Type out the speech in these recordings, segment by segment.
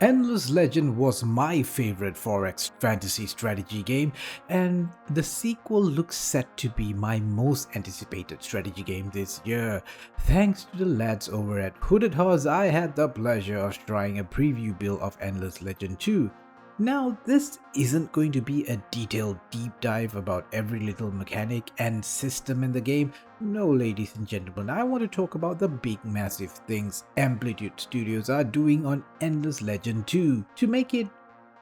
Endless Legend was my favorite 4X fantasy strategy game, and the sequel looks set to be my most anticipated strategy game this year. Thanks to the lads over at Hooded Horse, I had the pleasure of trying a preview build of Endless Legend 2. Now, this isn't going to be a detailed deep dive about every little mechanic and system in the game. No, ladies and gentlemen, I want to talk about the big massive things Amplitude Studios are doing on Endless Legend 2 to make it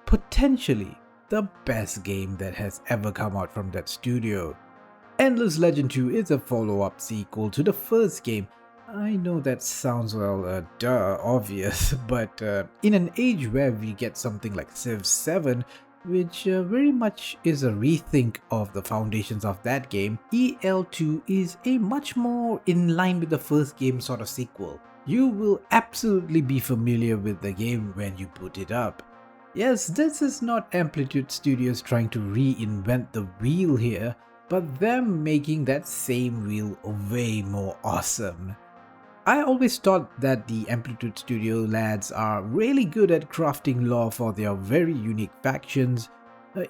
potentially the best game that has ever come out from that studio. Endless Legend 2 is a follow-up sequel to the first game. I know that sounds obvious, but in an age where we get something like Civ 7, which very much is a rethink of the foundations of that game, EL2 is a much more in line with the first game sort of sequel. You will absolutely be familiar with the game when you boot it up. Yes, this is not Amplitude Studios trying to reinvent the wheel here, but them making that same wheel way more awesome. I always thought that the Amplitude Studio lads are really good at crafting lore for their very unique factions.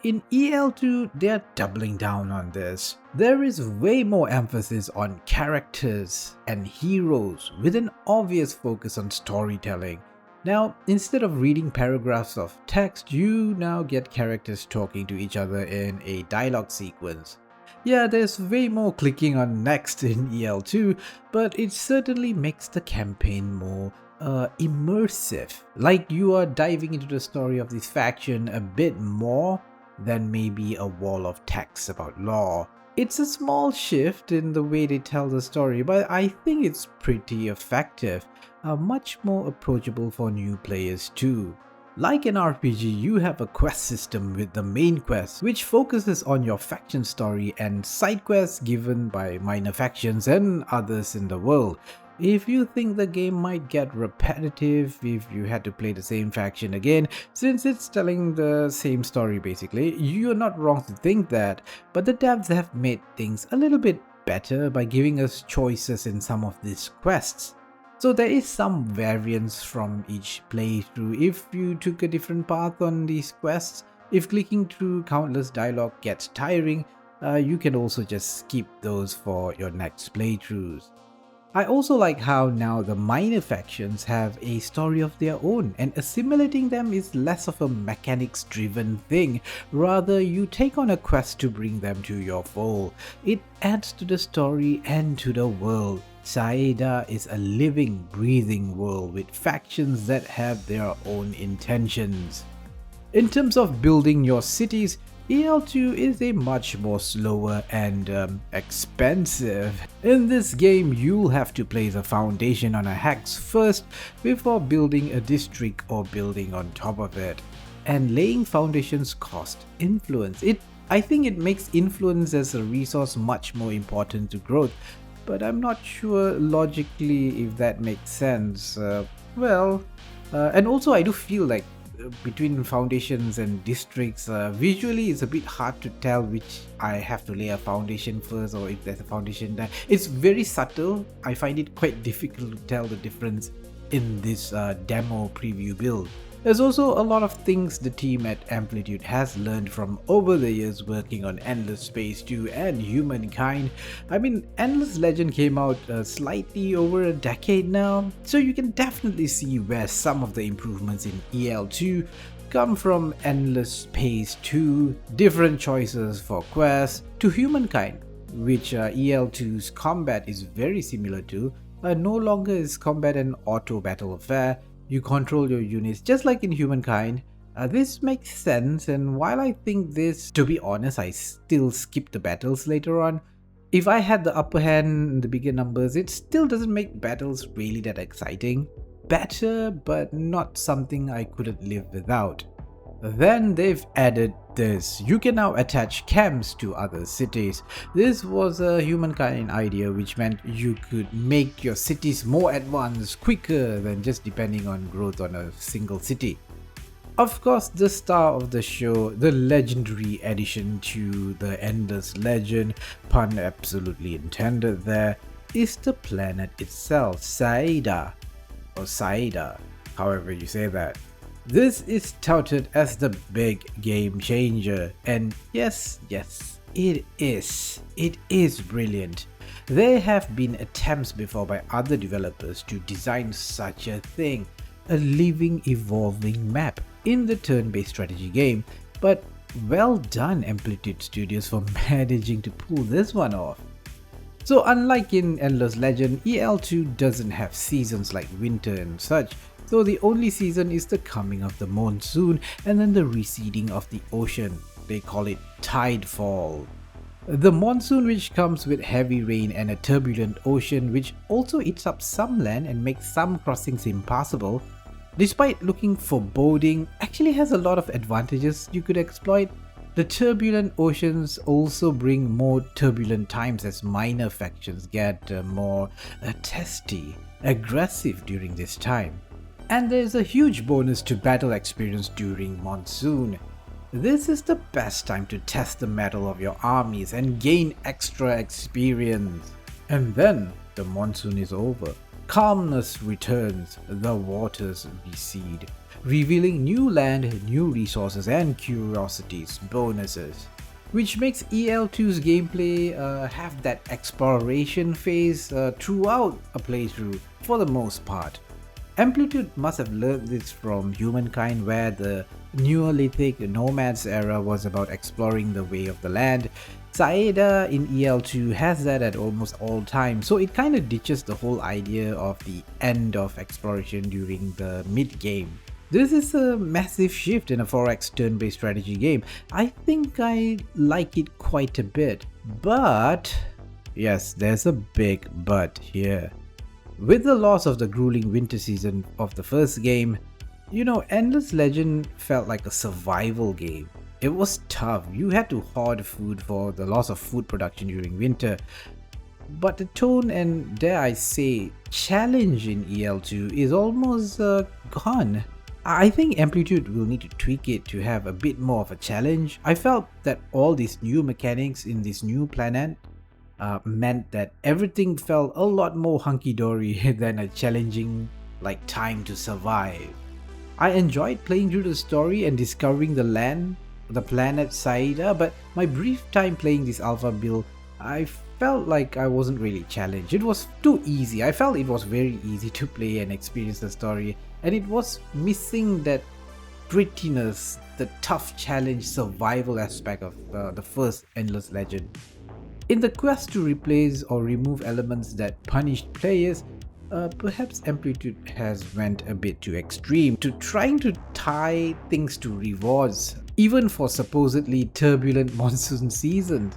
In EL2, they're doubling down on this. There is way more emphasis on characters and heroes with an obvious focus on storytelling. Now, instead of reading paragraphs of text, you now get characters talking to each other in a dialogue sequence. Yeah, there's way more clicking on next in EL2, but it certainly makes the campaign more immersive. Like you are diving into the story of this faction a bit more than maybe a wall of text about lore. It's a small shift in the way they tell the story, but I think it's pretty effective, much more approachable for new players too. Like an RPG, you have a quest system with the main quest, which focuses on your faction story, and side quests given by minor factions and others in the world. If you think the game might get repetitive if you had to play the same faction again, since it's telling the same story basically, you're not wrong to think that, but the devs have made things a little bit better by giving us choices in some of these quests. So there is some variance from each playthrough if you took a different path on these quests. If clicking through countless dialogue gets tiring, you can also just skip those for your next playthroughs. I also like how now the minor factions have a story of their own, and assimilating them is less of a mechanics driven thing, rather you take on a quest to bring them to your fold. It adds to the story and to the world. Saiadha is a living, breathing world with factions that have their own intentions. In terms of building your cities, EL2 is a much more slower and expensive. In this game, you'll have to place a foundation on a hex first before building a district or building on top of it. And laying foundations cost influence. I think it makes influence as a resource much more important to growth, but I'm not sure logically if that makes sense. And also I do feel like between foundations and districts, visually it's a bit hard to tell which I have to lay a foundation first or if there's a foundation there. It's very subtle. I find it quite difficult to tell the difference in this demo preview build. There's also a lot of things the team at Amplitude has learned from over the years working on Endless Space 2 and Humankind. I mean, Endless Legend came out slightly over a decade now, so you can definitely see where some of the improvements in EL2 come from Endless Space 2, different choices for quests, to Humankind, which EL2's combat is very similar to. No longer is combat an auto battle affair. You control your units just like in Humankind. This makes sense, and while I think this, to be honest, I still skip the battles later on. If I had the upper hand in the bigger numbers, it still doesn't make battles really that exciting. Better, but not something I couldn't live without. Then they've added this. You can now attach camps to other cities. This was a Humankind idea, which meant you could make your cities more advanced quicker than just depending on growth on a single city. Of course, the star of the show, the legendary addition to the Endless Legend, pun absolutely intended there, is the planet itself, Saiadha, or Saiadha, however you say that. This is touted as the big game changer, and yes, it is. It is brilliant. There have been attempts before by other developers to design such a thing, a living, evolving map in the turn-based strategy game, but well done Amplitude Studios for managing to pull this one off. So unlike in Endless Legend, EL2 doesn't have seasons like winter and such, so the only season is the coming of the monsoon and then the receding of the ocean. They call it tidefall. The monsoon, which comes with heavy rain and a turbulent ocean which also eats up some land and makes some crossings impassable, despite looking foreboding, actually has a lot of advantages you could exploit. The turbulent oceans also bring more turbulent times as minor factions get more testy, aggressive during this time. And there's a huge bonus to battle experience during monsoon. This is the best time to test the mettle of your armies and gain extra experience. And then the monsoon is over. Calmness returns, the waters recede, revealing new land, new resources and curiosities, bonuses. Which makes EL2's gameplay have that exploration phase throughout a playthrough for the most part. Amplitude must have learned this from humankind, where the Neolithic nomads era was about exploring the way of the land. Saiadha in EL2 has that at almost all times, so it kinda ditches the whole idea of the end of exploration during the mid-game. This is a massive shift in a 4x turn-based strategy game. I think I like it quite a bit, but yes, there's a big but here. With the loss of the grueling winter season of the first game, Endless Legend felt like a survival game. It was tough, you had to hoard food for the loss of food production during winter. But the tone and, dare I say, challenge in EL2 is almost gone. I think Amplitude will need to tweak it to have a bit more of a challenge. I felt that all these new mechanics in this new planet meant that everything felt a lot more hunky-dory than a challenging time to survive. I enjoyed playing through the story and discovering the planet Saiadha, but my brief time playing this alpha build, I felt like I wasn't really challenged. It was too easy. I felt it was very easy to play and experience the story, and it was missing that grittiness, the tough challenge survival aspect of the first Endless Legend. In the quest to replace or remove elements that punished players, perhaps Amplitude has went a bit too extreme to trying to tie things to rewards, even for supposedly turbulent monsoon seasons.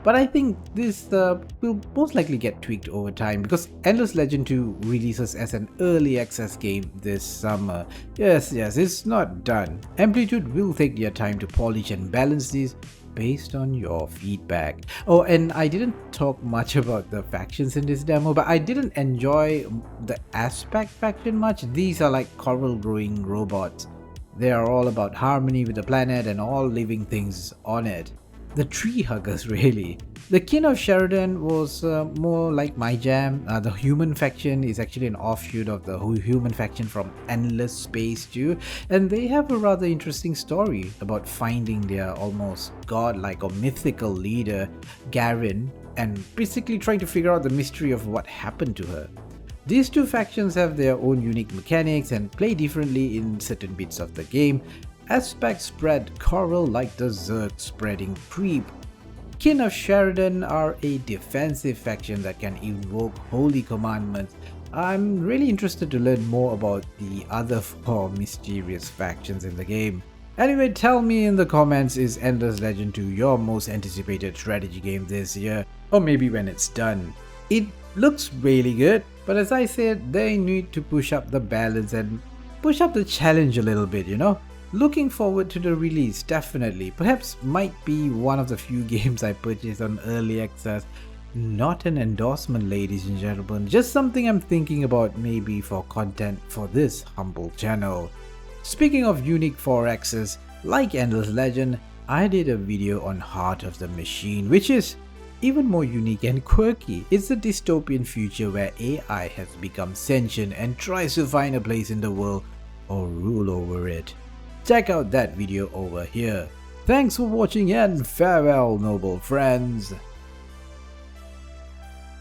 But I think this will most likely get tweaked over time because Endless Legend 2 releases as an early access game this summer. Yes, it's not done. Amplitude will take their time to polish and balance this based on your feedback. Oh, and I didn't talk much about the factions in this demo, but I didn't enjoy the Aspect faction much. These are like coral growing robots. They are all about harmony with the planet and all living things on it. The tree huggers, really. The Kin of Sheridan was more like my jam. The human faction is actually an offshoot of the human faction from Endless Space 2, and they have a rather interesting story about finding their almost godlike or mythical leader, Garen, and basically trying to figure out the mystery of what happened to her. These two factions have their own unique mechanics and play differently in certain bits of the game. Aspect spread coral like the Zerg spreading creep. Kin of Sheridan are a defensive faction that can invoke holy commandments. I'm really interested to learn more about the other four mysterious factions in the game. Anyway, tell me in the comments, is Endless Legend 2 your most anticipated strategy game this year? Or maybe when it's done. It looks really good, but as I said, they need to push up the balance and push up the challenge a little bit, Looking forward to the release, definitely. Perhaps might be one of the few games I purchased on early access. Not an endorsement, ladies and gentlemen, just something I'm thinking about maybe for content for this humble channel. Speaking of unique 4Xs, like Endless Legend, I did a video on Heart of the Machine, which is even more unique and quirky. It's a dystopian future where AI has become sentient and tries to find a place in the world or rule over it. it, check out that video over here. Thanks for watching and farewell, noble friends.